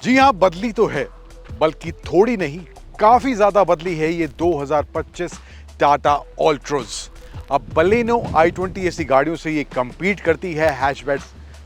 जी हाँ, बदली तो है, बल्कि थोड़ी नहीं, काफी ज्यादा बदली है ये 2025 टाटा ऑल्ट्रोज। अब बलेनो i20 ऐसी गाड़ियों से ये compete करती है। हैचबैक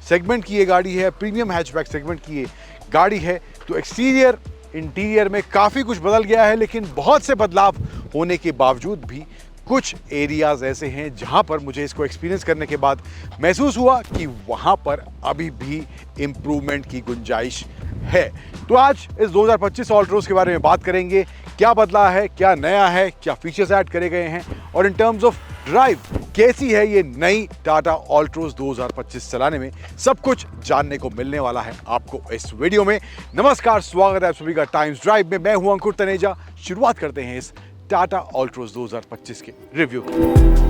सेगमेंट की ये गाड़ी है, प्रीमियम हैचबैक सेगमेंट की ये गाड़ी है। तो एक्सटीरियर इंटीरियर में काफी कुछ बदल गया है, लेकिन बहुत से बदलाव होने के बावजूद भी कुछ एरियाज ऐसे हैं जहां पर मुझे इसको एक्सपीरियंस करने के बाद महसूस हुआ कि वहां पर अभी भी इंप्रूवमेंट की गुंजाइश है। तो आज इस 2025 ऑल्ट्रोज के बारे में बात करेंगे, क्या बदला है, क्या नया है, क्या फीचर्स ऐड करे गए हैं और इन टर्म्स ऑफ ड्राइव कैसी है ये नई टाटा ऑल्ट्रोज 2025 चलाने में, सब कुछ जानने को मिलने वाला है आपको इस वीडियो में। नमस्कार, स्वागत है आप सभी का टाइम्स ड्राइव में। मैं हूं अंकुर तनेजा। शुरुआत करते हैं इस टाटा ऑल्ट्रोज 2025 के रिव्यू की।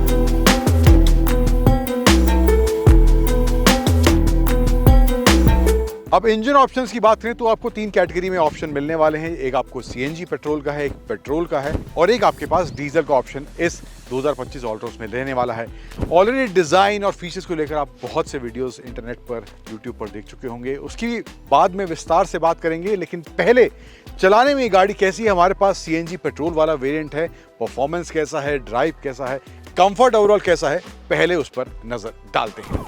अब इंजन ऑप्शंस की बात करें तो आपको तीन कैटेगरी में ऑप्शन मिलने वाले हैं। एक आपको सीएनजी पेट्रोल का है, एक पेट्रोल का है और एक आपके पास डीजल का ऑप्शन इस 2025 ऑल्ट्रोज में रहने वाला है। ऑलरेडी डिजाइन और फीचर्स को लेकर आप बहुत से वीडियोस इंटरनेट पर, यूट्यूब पर देख चुके होंगे, उसकी बाद में विस्तार से बात करेंगे। लेकिन पहले चलाने में ये गाड़ी कैसी है। हमारे पास सीएनजी पेट्रोल वाला वेरिएंट है, परफॉर्मेंस कैसा है, ड्राइव कैसा है, कंफर्ट ओवरऑल कैसा है, पहले उस पर नजर डालते हैं।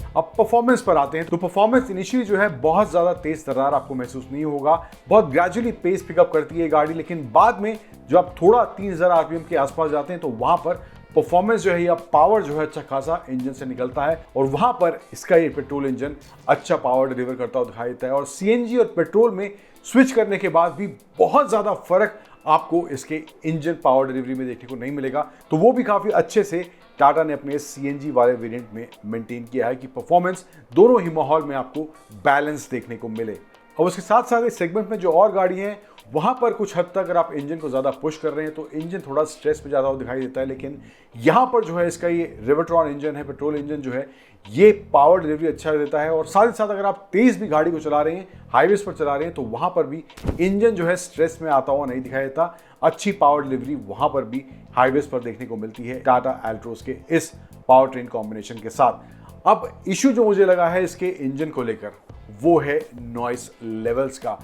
अब परफॉर्मेंस पर आते हैं तो परफॉर्मेंस इनिशियली जो है बहुत ज्यादा तेज तर्रार आपको महसूस नहीं होगा, बहुत ग्रेजुअली पेस पिकअप करती है गाड़ी। लेकिन बाद में जो आप थोड़ा 3000 आरपीएम के आसपास जाते हैं तो वहां पर परफॉर्मेंस जो है या पावर जो है अच्छा खासा इंजन से निकलता है और वहां पर इसका ये पेट्रोल इंजन अच्छा पावर डिलीवर करता हुआ दिखाई देता है। और सीएनजी और पेट्रोल में स्विच करने के बाद भी बहुत ज्यादा फर्क आपको इसके इंजन पावर डिलीवरी में देखने को नहीं मिलेगा। तो वो भी काफी अच्छे से टाटा ने अपने सीएनजी वाले वेरिएंट में मेंटेन किया है कि परफॉर्मेंस दोनों ही माहौल में आपको बैलेंस देखने को मिले। और उसके साथ साथ इस सेगमेंट में जो और गाड़ी हैं वहां पर कुछ हद तक अगर आप इंजन को ज़्यादा पुश कर रहे हैं तो इंजन थोड़ा स्ट्रेस पे ज़्यादा दिखाई देता है। लेकिन यहाँ पर जो है इसका ये रिवर्ट्रॉन इंजन है, पेट्रोल इंजन जो है ये पावर डिलीवरी अच्छा देता है। और साथ ही साथ अगर आप तेज़ भी गाड़ी को चला रहे हैं, हाईवेज पर चला रहे हैं, तो वहाँ पर भी इंजन जो है स्ट्रेस में आता हुआ नहीं दिखाई देता। अच्छी पावर डिलीवरी वहाँ पर भी हाईवेज पर देखने को मिलती है टाटा ऑल्ट्रोज के इस पावर ट्रेन कॉम्बिनेशन के साथ। अब इशू जो मुझे लगा है इसके इंजन को लेकर वो है नॉइस लेवल्स का।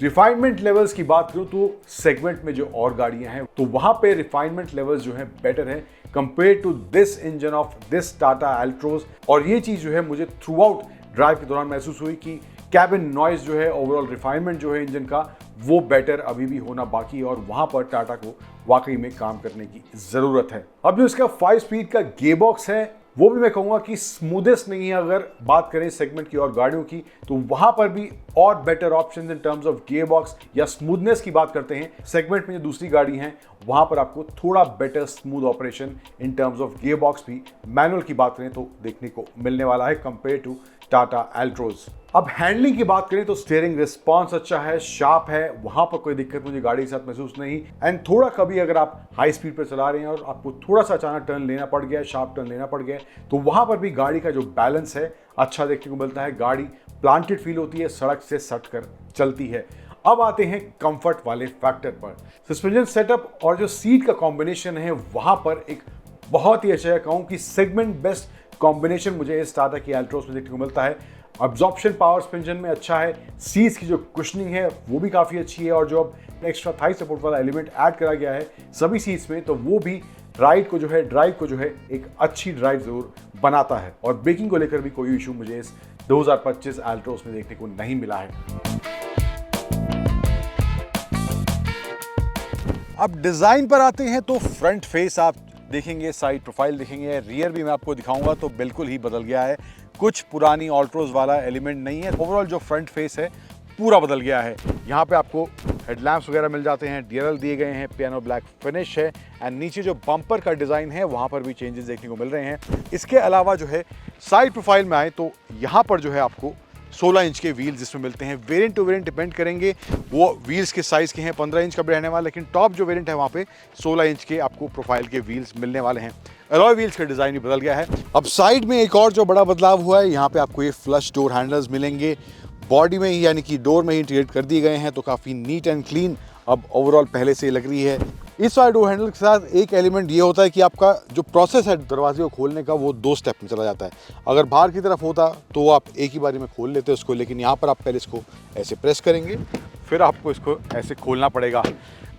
रिफाइनमेंट लेवल्स की बात करूं तो सेगमेंट में जो और गाड़ियां हैं तो वहां पे रिफाइनमेंट लेवल्स जो है बेटर है compare to this engine of this Tata Altroz. और ये चीज जो है मुझे थ्रू आउट ड्राइव के दौरान महसूस हुई कि कैबिन नॉइज जो है, ओवरऑल रिफाइनमेंट जो है इंजन का, वो बेटर अभी भी होना बाकी है और वहां पर टाटा को वाकई में काम करने की जरूरत है। अब जो इसका 5 स्पीड का गियरबॉक्स है वो भी मैं कहूंगा कि स्मूथेस्ट नहीं है। अगर बात करें सेगमेंट की और गाड़ियों की तो वहां पर भी और better options in terms of gearbox या स्मूथनेस की बात करते हैं। सेगमेंट में जो दूसरी गाड़ी हैं वहां पर आपको थोड़ा better smooth operation in terms of gearbox भी मैनुअल की बात करें तो देखने को मिलने वाला है कंपेयर टू टाटा ऑल्ट्रोज। अब हैंडलिंग की बात करें तो स्टीयरिंग रिस्पांस अच्छा है, शार्प है, वहां पर कोई दिक्कत मुझे गाड़ी के साथ महसूस नहीं। एंड थोड़ा कभी अगर आप हाई स्पीड पर चला रहे हैं और आपको थोड़ा सा अचानक टर्न लेना पड़ गया, शार्प टर्न लेना पड़ गया, तो वहां पर भी गाड़ी का जो बैलेंस है अच्छा देखने को मिलता है। गाड़ी प्लांटेड फील होती है, सड़क से सट कर चलती है। अब आते हैं कंफर्ट वाले फैक्टर पर। सस्पेंशन सेटअप और जो सीट का कॉम्बिनेशन है वहां पर एक बहुत ही अच्छा, कहूं कि सेगमेंट बेस्ट कॉम्बिनेशन मुझे इस टाटा की ऑल्ट्रोज में देखने को मिलता है। अब्जॉर्प्शन पावर सस्पेंशन में अच्छा है, सीट्स की जो कुशनिंग है वो भी काफ़ी अच्छी है और जो अब एक्स्ट्रा थाई सपोर्ट वाला एलिमेंट ऐड करा गया है सभी सीट्स में तो वो भी ड्राइव को जो है एक अच्छी ड्राइव जरूर बनाता है। और ब्रेकिंग को लेकर भी कोई इशू मुझे इस 2025 ऑल्ट्रोज में देखने को नहीं मिला है। अब डिज़ाइन पर आते हैं तो फ्रंट फेस आप देखेंगे, साइड प्रोफाइल देखेंगे, रियर भी मैं आपको दिखाऊंगा तो बिल्कुल ही बदल गया है। कुछ पुरानी ऑल्ट्रोज वाला एलिमेंट नहीं है। ओवरऑल जो फ्रंट फेस है पूरा बदल गया है। यहाँ पे आपको हेडलैम्प्स वगैरह मिल जाते हैं, डीआरएल दिए गए हैं, पियानो ब्लैक फिनिश है एंड नीचे जो बम्पर का डिज़ाइन है वहाँ पर भी चेंजेस देखने को मिल रहे हैं। इसके अलावा जो है साइड प्रोफाइल में आए तो यहाँ पर जो है आपको 16 इंच के व्हील्स जिसमें मिलते हैं। वेरिएंट टू वेरिएंट डिपेंड करेंगे, वो व्हील्स के साइज़ के हैं। 15 इंच का भी रहने वाला, लेकिन टॉप जो वेरिएंट है वहाँ पे 16 इंच के आपको प्रोफाइल के व्हील्स मिलने वाले हैं। अलॉय व्हील्स का डिज़ाइन भी बदल गया है। अब साइड में एक और जो बड़ा बदलाव हुआ है, यहाँ पे आपको ये फ्लश डोर हैंडल्स मिलेंगे। बॉडी में ही यानी कि डोर में ही इंटीग्रेट कर दिए गए हैं तो काफ़ी नीट एंड क्लीन अब ओवरऑल पहले से लग रही है। इस वाले डोर हैंडल के साथ एक एलिमेंट ये होता है कि आपका जो प्रोसेस है दरवाजे को खोलने का वो 2 स्टेप में चला जाता है। अगर बाहर की तरफ होता तो आप एक ही बारी में खोल लेते उसको, लेकिन यहाँ पर आप पहले इसको ऐसे प्रेस करेंगे, फिर आपको इसको ऐसे खोलना पड़ेगा।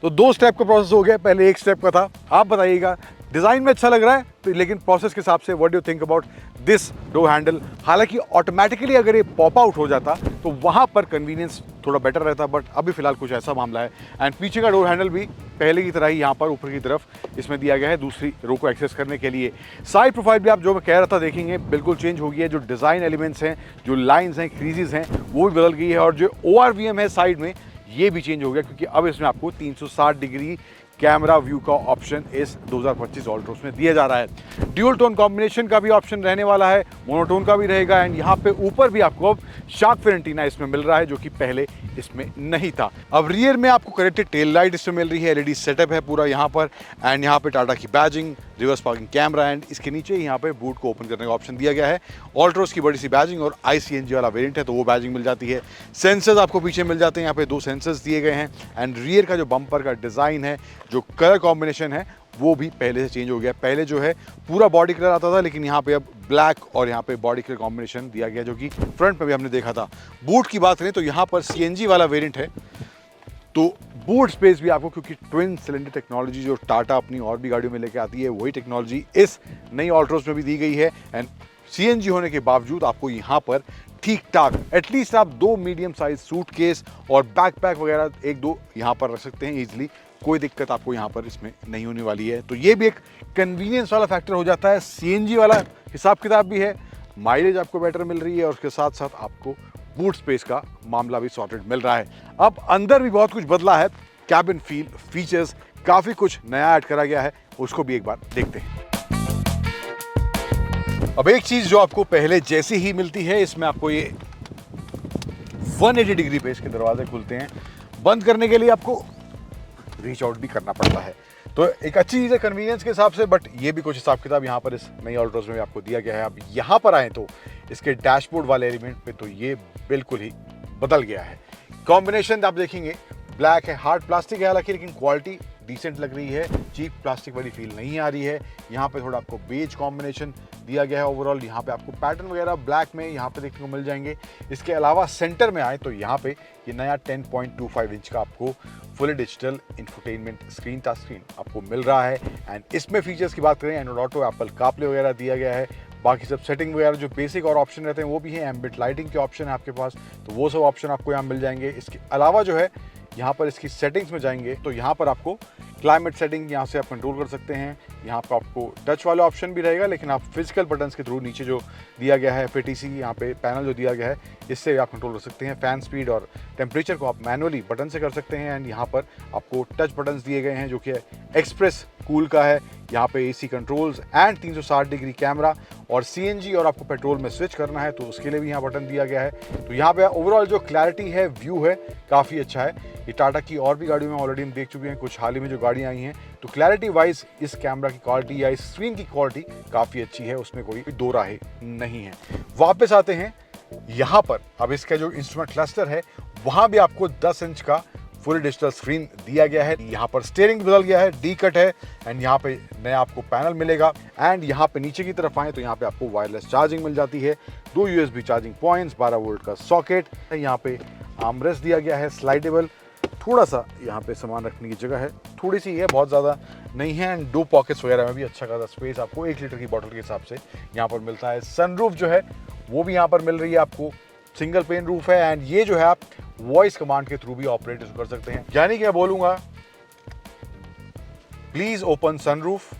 तो 2 स्टेप का प्रोसेस हो गया, पहले 1 स्टेप का था। आप बताइएगा, डिज़ाइन में अच्छा लग रहा है तो, लेकिन प्रोसेस के हिसाब से what do you think about this door handle? हालांकि ऑटोमेटिकली अगर ये पॉप आउट हो जाता तो वहाँ पर कन्वीनियंस थोड़ा बेटर रहता, बट अभी फिलहाल कुछ ऐसा मामला है। एंड पीछे का डोर हैंडल भी पहले की तरह ही यहाँ पर ऊपर की तरफ इसमें दिया गया है दूसरी रो को एक्सेस करने के लिए। साइड प्रोफाइल भी आप जो मैं कह रहा था देखेंगे बिल्कुल चेंज हो गई है। जो डिज़ाइन एलिमेंट्स हैं, जो लाइन्स हैं, क्रीजेज हैं, वो भी बदल गई है। और जो ORVM है साइड में, ये भी चेंज हो गया, क्योंकि अब इसमें आपको 360 डिग्री कैमरा व्यू का ऑप्शन इस 2025 ऑल्ट्रोस में दिया जा रहा है। ड्यूल टोन कॉम्बिनेशन का भी ऑप्शन रहने वाला है, मोनोटोन का भी रहेगा। एंड यहाँ पे ऊपर भी आपको अब शार्क फिन एंटीना इसमें मिल रहा है, जो कि पहले इसमें नहीं था। अब रियर में आपको कनेक्टेड टेल लाइट इसमें मिल रही है, LED सेटअप है पूरा यहाँ पर। एंड यहाँ पे टाटा की badging, reverse parking camera, and इसके नीचे यहाँ पे बूट को ओपन करने का ऑप्शन दिया गया है। ऑल्ट्रोस की बड़ी सी बैजिंग, और ICNG वाला वेरिएंट है तो वो बैजिंग मिल जाती है। सेंसर्स आपको पीछे मिल जाते हैं, यहाँ पे 2 सेंसर्स दिए गए हैं। एंड रियर का जो बम्पर का डिज़ाइन है, जो कलर कॉम्बिनेशन है, वो भी पहले से चेंज हो गया। पहले जो है पूरा बॉडी कलर आता था, लेकिन यहाँ पे अब ब्लैक और यहाँ पे बॉडी कलर कॉम्बिनेशन दिया गया, जो कि फ्रंट में भी हमने देखा था। बूट की बात करें तो यहाँ पर CNG वाला वेरिएंट है, तो बूट स्पेस भी आपको, क्योंकि ट्विन सिलेंडर टेक्नोलॉजी जो टाटा अपनी और भी गाड़ियों में लेके आती है, वही टेक्नोलॉजी इस नई ऑल्ट्रोस में भी दी गई है। एंड CNG होने के बावजूद आपको यहाँ पर ठीक ठाक एटलीस्ट आप 2 मीडियम साइज सूटकेस और बैकपैक वगैरह 1-2 यहाँ पर रख सकते हैं ईजिली। कोई दिक्कत आपको यहाँ पर इसमें नहीं होने वाली है। तो ये भी एक कन्वीनियंस वाला फैक्टर हो जाता है। CNG वाला हिसाब किताब भी है, माइलेज आपको बेटर मिल रही है, और उसके साथ साथ आपको बूट स्पेस का मामला भी सॉर्टेड मिल रहा है। अब अंदर भी बहुत कुछ बदला है, कैबिन फील, फीचर्स, काफ़ी कुछ नया ऐड करा गया है, उसको भी एक बार देखते हैं। अब एक चीज़ जो आपको पहले जैसी ही मिलती है, इसमें आपको ये 180 डिग्री पे इसके दरवाजे खुलते हैं। बंद करने के लिए आपको रीच आउट भी करना पड़ता है, तो एक अच्छी चीज़ है कन्वीनियंस के हिसाब से। बट ये भी कुछ हिसाब किताब यहाँ पर इस नई ऑल्ट्रोस में आपको दिया गया है। अब यहाँ पर आए तो इसके डैशबोर्ड वाले एलिमेंट पे तो ये बिल्कुल ही बदल गया है। कॉम्बिनेशन आप देखेंगे, ब्लैक है, हार्ड प्लास्टिक है हालांकि, लेकिन क्वालिटी डिसेंट लग रही है, चीप प्लास्टिक वाली फील नहीं आ रही है। यहाँ पे थोड़ा आपको बेज कॉम्बिनेशन दिया गया है ओवरऑल। यहाँ पे आपको पैटर्न वगैरह ब्लैक में यहाँ पे देखने को मिल जाएंगे। इसके अलावा सेंटर में आए तो यहाँ पे ये नया 10.25 इंच का आपको fully digital infotainment screen touch screen आपको मिल रहा है। एंड इसमें फीचर्स की बात करें, एंड्रॉइड ऑटो, एप्पल कारप्ले वगैरह दिया गया है। बाकी सब सेटिंग वगैरह जो बेसिक और ऑप्शन रहते हैं वो भी है। एम्बिएंट लाइटिंग के ऑप्शन है आपके पास, तो वो सब ऑप्शन आपको यहाँ मिल जाएंगे। इसके अलावा जो है यहाँ पर इसकी सेटिंग्स में जाएंगे तो यहाँ पर आपको क्लाइमेट सेटिंग यहाँ से आप कंट्रोल कर सकते हैं। यहाँ पर आपको टच वाला ऑप्शन भी रहेगा, लेकिन आप फिजिकल बटन्स के थ्रू नीचे जो दिया गया है FATC यहाँ पे पैनल जो दिया गया है, इससे आप कंट्रोल कर सकते हैं। फैन स्पीड और टेम्परेचर को आप मैनुअली बटन से कर सकते हैं। एंड यहाँ पर आपको टच बटन्स दिए गए हैं, जो कि एक्सप्रेस कूल का है। यहाँ पे AC controls and 360 degree camera, और CNG और आपको पेट्रोल में स्विच करना है तो उसके लिए भी यहाँ बटन दिया गया है। तो यहाँ पे ओवरऑल जो क्लैरिटी है, व्यू है, काफ़ी अच्छा है। ये टाटा की और भी गाड़ियों में ऑलरेडी हम देख चुके हैं, कुछ हाल ही में जो गाड़ियाँ आई हैं, तो क्लैरिटी वाइज इस कैमरा की क्वालिटी या इस स्क्रीन की क्वालिटी काफ़ी अच्छी है, उसमें कोई दो राहे नहीं है। वापस आते हैं यहाँ पर, अब इसका जो इंस्ट्रूमेंट क्लस्टर है वहाँ भी आपको 10 इंच का फुल डिजिटल स्क्रीन दिया गया है। यहाँ पर स्टीयरिंग बदल गया है, डी कट है। एंड यहाँ पे नया आपको पैनल मिलेगा। एंड यहाँ पे नीचे की तरफ आए तो यहाँ पे आपको वायरलेस चार्जिंग मिल जाती है, 2 USB चार्जिंग पॉइंट्स, 12 वोल्ट का सॉकेट। यहाँ पे आर्मरेस्ट दिया गया है स्लाइडेबल, थोड़ा सा यहाँ पे सामान रखने की जगह है, थोड़ी सी है, बहुत ज़्यादा नहीं है। एंड 2 पॉकेट्स वगैरह में भी अच्छा खासा स्पेस आपको 1 लीटर की बॉटल के हिसाब से यहाँ पर मिलता है। सनरूफ जो है वो भी यहाँ पर मिल रही है आपको, सिंगल पेन रूफ है। एंड ये जो है आप वॉइस कमांड के थ्रू भी ऑपरेट कर सकते हैं, यानी कि मैं बोलूंगा प्लीज ओपन सनरूफ,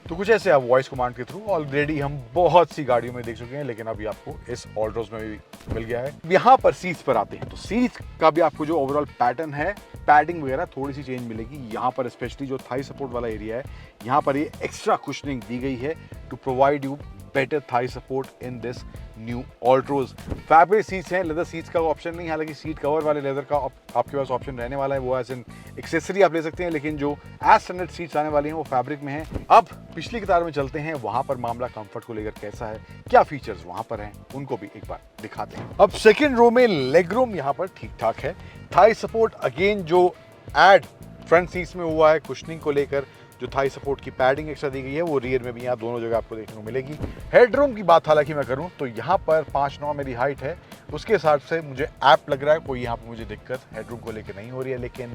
तो कुछ ऐसे आप वॉइस कमांड के थ्रू ऑलरेडी हम बहुत सी गाड़ियों में देख चुके हैं, लेकिन अभी आपको इस ऑल्ट्रोस में भी मिल गया है। यहाँ पर सीट्स पर आते हैं तो सीट्स का भी आपको जो ओवरऑल पैटर्न है, पैडिंग वगैरह थोड़ी सी चेंज मिलेगी। यहाँ पर स्पेशली जो थाई सपोर्ट वाला एरिया है, यहाँ पर ये एक्स्ट्रा कुशनिंग दी गई है to provide you better thigh support in this new Altroz. Fabric seats हैं, लेदर सीट्स का ऑप्शन नहीं, हालांकि सीट कवर वाले लेदर का आपके पास ऑप्शन रहने वाला है, वो एज एन एक्सेसरी आप ले सकते हैं, लेकिन जो एज स्टैंडर्ड सीट्स आने वाली हैं वो फैब्रिक में हैं। अब पिछली कतार में चलते हैं, वहां पर मामला कंफर्ट को लेकर कैसा है, क्या फीचर्स वहां पर हैं, उनको भी एक बार दिखाते हैं। अब सेकेंड रो में लेग रूम यहाँ पर ठीक ठाक है। थाई सपोर्ट अगेन जो एड फ्रंट सीट्स में हुआ है कुशनिंग को लेकर, जो थाई सपोर्ट की पैडिंग एक्स्ट्रा दी गई है वो रियर में भी यहाँ दोनों जगह आपको देखने को मिलेगी। हेडरूम की बात हालांकि मैं करूँ तो यहाँ पर 5'9" मेरी हाइट है, उसके हिसाब से मुझे ऐप लग रहा है, कोई यहाँ पर मुझे दिक्कत हेडरूम को लेकर नहीं हो रही है। लेकिन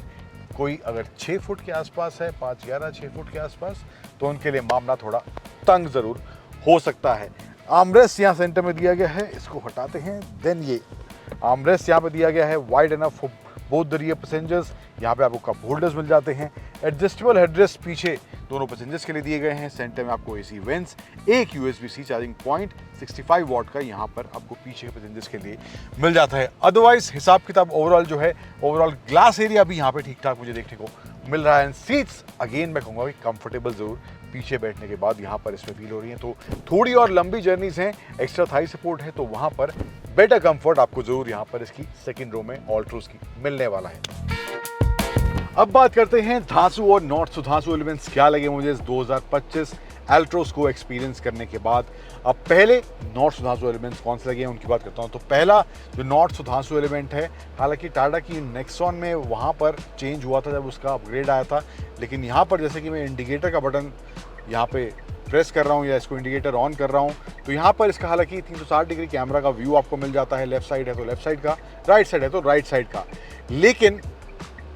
कोई अगर 6 फुट के आसपास है, 5'11", 6 फुट के आसपास, तो उनके लिए मामला थोड़ा तंग ज़रूर हो सकता है। आर्मरेस्ट यहाँ सेंटर में दिया गया है, इसको हटाते हैं। देन ये आर्मरेस्ट यहाँ पे दिया गया है, wide enough for both the rear passengers. यहाँ पे आपको कप होल्डर्स मिल जाते हैं। एडजस्टेबल हेडरेस्ट पीछे दोनों पैसेंजर्स के लिए दिए गए हैं। सेंटर में आपको एसी वेंट्स, एक USB-C चार्जिंग पॉइंट 65 वॉट का यहाँ पर आपको पीछे के पैसेंजर्स के लिए मिल जाता है। अदरवाइज हिसाब किताब ओवरऑल जो है, ओवरऑल ग्लास एरिया भी यहाँ पे ठीक ठाक मुझे देखने को मिल रहा है। सीट्स अगेन मैं कहूँगा कि कंफर्टेबल जरूर पीछे बैठने के बाद यहाँ पर इसमें फील हो रही है। तो थोड़ी और लंबी जर्नीज हैं, एक्स्ट्रा थाई सपोर्ट है, तो वहाँ पर बेटर कंफर्ट आपको जरूर यहाँ पर इसकी सेकंड रो में ऑल्ट्रोज की मिलने वाला है। अब बात करते हैं धांसू और नॉट सो धांसू एलिमेंट्स क्या लगे मुझे इस 2025 एल्ट्रोज को एक्सपीरियंस करने के बाद। अब पहले नॉट सो धांसू एलिमेंट्स कौन से लगे हैं उनकी बात करता हूँ। तो पहला जो नॉट सो धांसू एलिमेंट है, हालांकि टाटा की नेक्सॉन में वहाँ पर चेंज हुआ था जब उसका अपग्रेड आया था, लेकिन यहाँ पर जैसे कि मैं इंडिकेटर का बटन यहाँ पे प्रेस कर रहा हूँ या इसको इंडिकेटर ऑन कर रहा हूँ, तो यहाँ पर इसका हालांकि 360 डिग्री कैमरा का व्यू आपको मिल जाता है। लेफ्ट साइड है तो लेफ्ट साइड का, राइट साइड है तो राइट साइड का। लेकिन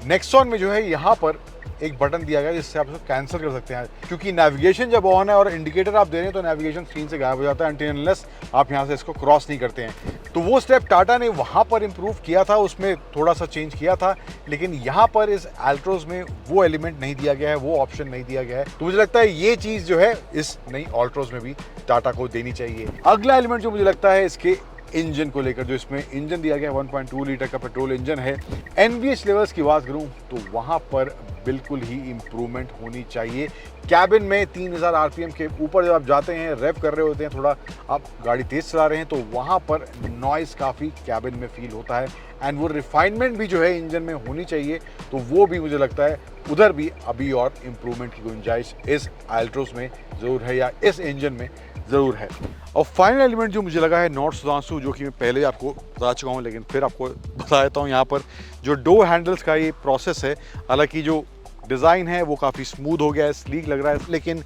नेक्सॉन में जो है यहाँ पर एक बटन दिया गया जिससे आप इसको कैंसिल कर सकते हैं, क्योंकि नेविगेशन जब ऑन है और इंडिकेटर आप दे रहे हैं तो नेविगेशन स्क्रीन से गायब हो जाता है अनटिल अनलेस आप यहाँ से इसको क्रॉस नहीं करते हैं। तो वो स्टेप टाटा ने वहाँ पर इम्प्रूव किया था, उसमें थोड़ा सा चेंज किया था, लेकिन यहाँ पर इस एल्ट्रोज में वो एलिमेंट नहीं दिया गया है, वो ऑप्शन नहीं दिया गया है। तो मुझे लगता है ये चीज़ जो है इस नई ऑल्ट्रोज में भी टाटा को देनी चाहिए। अगला एलिमेंट जो मुझे लगता है इसके इंजन को लेकर, जो इसमें इंजन दिया गया 1.2 लीटर का पेट्रोल इंजन है। NVH लेवल्स की बात करूं तो वहां पर बिल्कुल ही इम्प्रूवमेंट होनी चाहिए। कैबिन में 3000 RPM के ऊपर जब आप जाते हैं, रेव कर रहे होते हैं, थोड़ा आप गाड़ी तेज चला रहे हैं, तो वहां पर नॉइज काफ़ी कैबिन में फील होता है। एंड वो रिफाइनमेंट भी जो है इंजन में होनी चाहिए, तो वो भी मुझे लगता है उधर भी अभी और इम्प्रूवमेंट की गुंजाइश इस एल्ट्रोज में ज़रूर है या इस इंजन में ज़रूर है। और फाइनल एलिमेंट जो मुझे लगा है नॉट सो धांसू, जो कि मैं पहले आपको बता चुका हूँ लेकिन फिर आपको बता देता हूँ। यहाँ पर जो डोर हैंडल्स का ये प्रोसेस है, हालांकि जो डिज़ाइन है वो काफ़ी स्मूथ हो गया है, स्लीक लग रहा है, लेकिन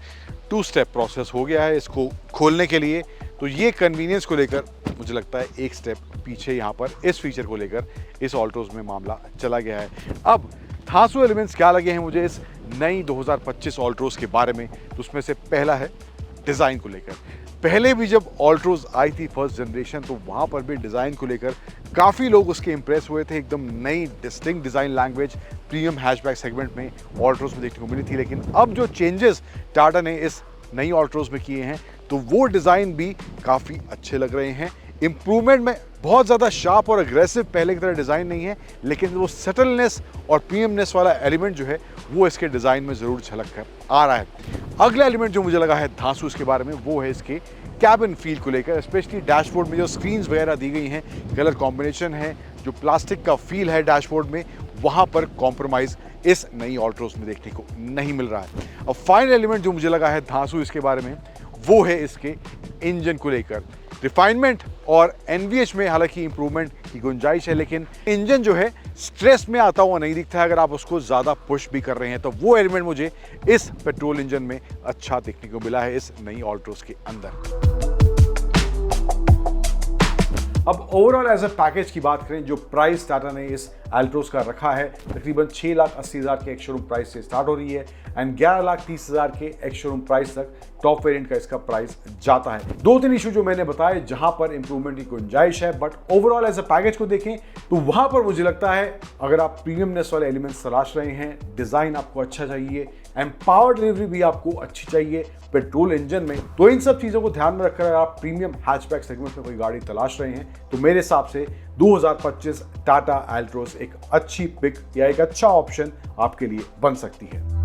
2 स्टेप प्रोसेस हो गया है इसको खोलने के लिए। तो ये कन्वीनियंस को लेकर मुझे लगता है एक स्टेप पीछे यहाँ पर इस फीचर को लेकर इस ऑल्ट्रोज में मामला चला गया है। अब धांसू एलिमेंट्स क्या लगे हैं मुझे इस नई 2025 ऑल्ट्रोज के बारे में, तो उसमें से पहला है डिज़ाइन को लेकर। पहले भी जब ऑल्ट्रोज आई थी फर्स्ट जनरेशन, तो वहाँ पर भी डिज़ाइन को लेकर काफ़ी लोग उसके इंप्रेस हुए थे। एकदम नई distinct design language premium hatchback segment में ऑल्ट्रोज में देखने को मिली थी। लेकिन अब जो चेंजेस टाटा ने इस नई ऑल्ट्रोज में किए हैं, तो वो डिज़ाइन भी काफ़ी अच्छे लग रहे हैं। इम्प्रूवमेंट में बहुत ज़्यादा शार्प और अग्रेसिव पहले की तरह डिज़ाइन नहीं है, लेकिन वो सटलनेस और प्रीमियमनेस वाला एलिमेंट जो है वो इसके डिज़ाइन में ज़रूर झलक कर आ रहा है। अगला एलिमेंट जो मुझे लगा है धांसू इसके बारे में, वो है इसके कैबिन फील को लेकर। स्पेशली डैशबोर्ड में जो स्क्रीन्स वगैरह दी गई हैं, कलर कॉम्बिनेशन है, जो प्लास्टिक का फील है डैशबोर्ड में, वहाँ पर कॉम्प्रोमाइज़ इस नई ऑल्ट्रोज में देखने को नहीं मिल रहा है। और फाइनल एलिमेंट जो मुझे लगा है धांसू इसके बारे में, वो है इसके इंजन को लेकर। रिफाइनमेंट और NVH में हालांकि इंप्रूवमेंट की गुंजाइश है, लेकिन इंजन जो है स्ट्रेस में आता हुआ नहीं दिखता है अगर आप उसको ज़्यादा पुश भी कर रहे हैं। तो वो एलिमेंट मुझे इस पेट्रोल इंजन में अच्छा देखने को मिला है इस नई ऑल्ट्रोज के अंदर। अब ओवरऑल एज अ पैकेज की बात करें, जो प्राइस टाटा ने इस एल्ट्रोज का रखा है, तकरीबन 6,80,000 के एक्स शोरूम प्राइस से स्टार्ट हो रही है एंड 11,30,000 के एक्स शोरूम प्राइस तक टॉप वेरिएंट का इसका प्राइस जाता है। 2-3 इशू जो मैंने बताए जहां पर इंप्रूवमेंट की गुंजाइश है, but overall as a package को देखें तो वहां पर मुझे लगता है अगर आप प्रीमियमनेस वाले एलिमेंट्स तलाश रहे हैं, डिजाइन आपको अच्छा चाहिए एंड पावर डिलीवरी भी आपको अच्छी चाहिए पेट्रोल इंजन में, तो इन सब चीजों को ध्यान में रखकर अगर आप प्रीमियम हैचबैक सेगमेंट में कोई गाड़ी तलाश रहे हैं, तो मेरे हिसाब से 2025 टाटा एल्ट्रोज एक अच्छी पिक या एक अच्छा ऑप्शन आपके लिए बन सकती है।